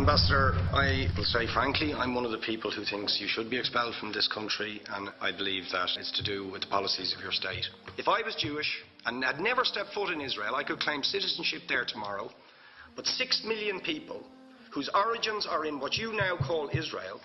Ambassador, I will say frankly, I'm one of the people who thinks you should be expelled from this country, and I believe that it's to do with the policies of your state. If I was Jewish and had never stepped foot in Israel, I could claim citizenship there tomorrow, but 6 million people whose origins are in what you now call Israel,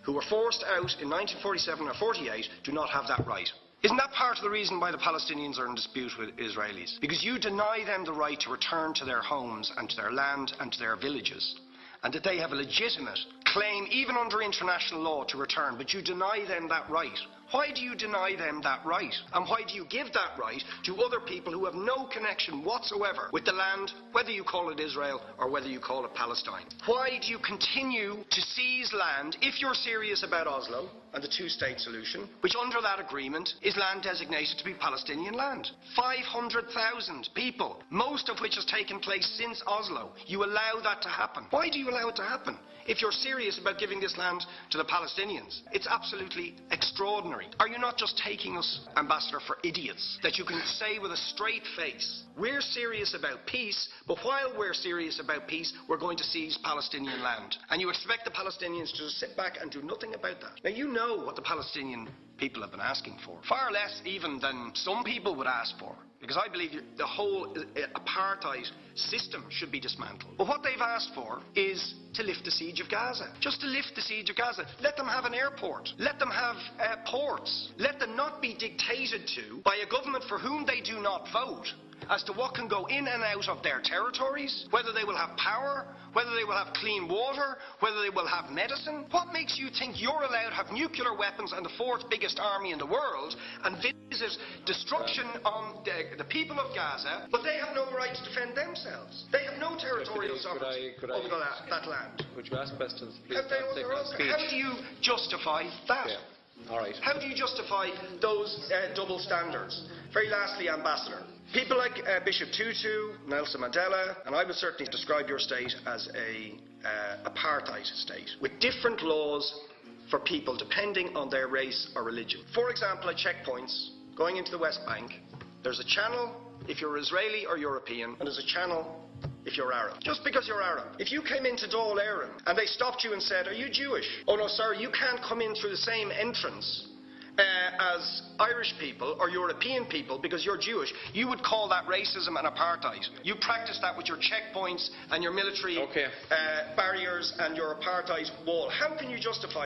who were forced out in 1947 or 48, do not have that right. Isn't that part of the reason why the Palestinians are in dispute with Israelis? Because you deny them the right to return to their homes and to their land and to their villages, and that they have a legitimate claim, even under international law, to return, but you deny them that right. Why do you deny them that right? And why do you give that right to other people who have no connection whatsoever with the land, whether you call it Israel or whether you call it Palestine? Why do you continue to seize land, if you're serious about Oslo and the two-state solution, which under that agreement is land designated to be Palestinian land? 500,000 people, most of which has taken place since Oslo. You allow that to happen. Why do you allow it to happen? If you're serious about giving this land to the Palestinians, it's absolutely extraordinary. Are you not just taking us, Ambassador, for idiots? That you can say with a straight face, we're serious about peace, but while we're serious about peace, we're going to seize Palestinian land. And you expect the Palestinians to just sit back and do nothing about that. Now, you know what the Palestinian people have been asking for. Far less even than some people would ask for. Because I believe the whole apartheid system should be dismantled. But what they've asked for is to lift the siege of Gaza. Just to lift the siege of Gaza. Let them have an airport. Let them have ports. Let them not be dictated to by a government for whom they do not vote as to what can go in and out of their territories, whether they will have power, whether they will have clean water, whether they will have medicine. What makes you think you're allowed to have nuclear weapons and the fourth biggest army in the world and visit destruction on the people of Gaza, but they have no right to defend themselves? They have no territorial sovereignty over that land. Would you ask questions, please? How do you justify that? Yeah. All right. How do you justify those double standards? Very lastly, Ambassador, people like Bishop Tutu, Nelson Mandela, and I would certainly describe your state as a apartheid state, with different laws for people depending on their race or religion. For example, at checkpoints going into the West Bank, there's a channel if you're Israeli or European, and there's a channel if you're Arab. Just because you're Arab. If you came into Dáil Éireann and they stopped you and said, "Are you Jewish?" "Oh no, sir, you can't come in through the same entrance as Irish people or European people because you're Jewish," you would call that racism and apartheid. You practice that with your checkpoints and your military barriers and your apartheid wall. How can you justify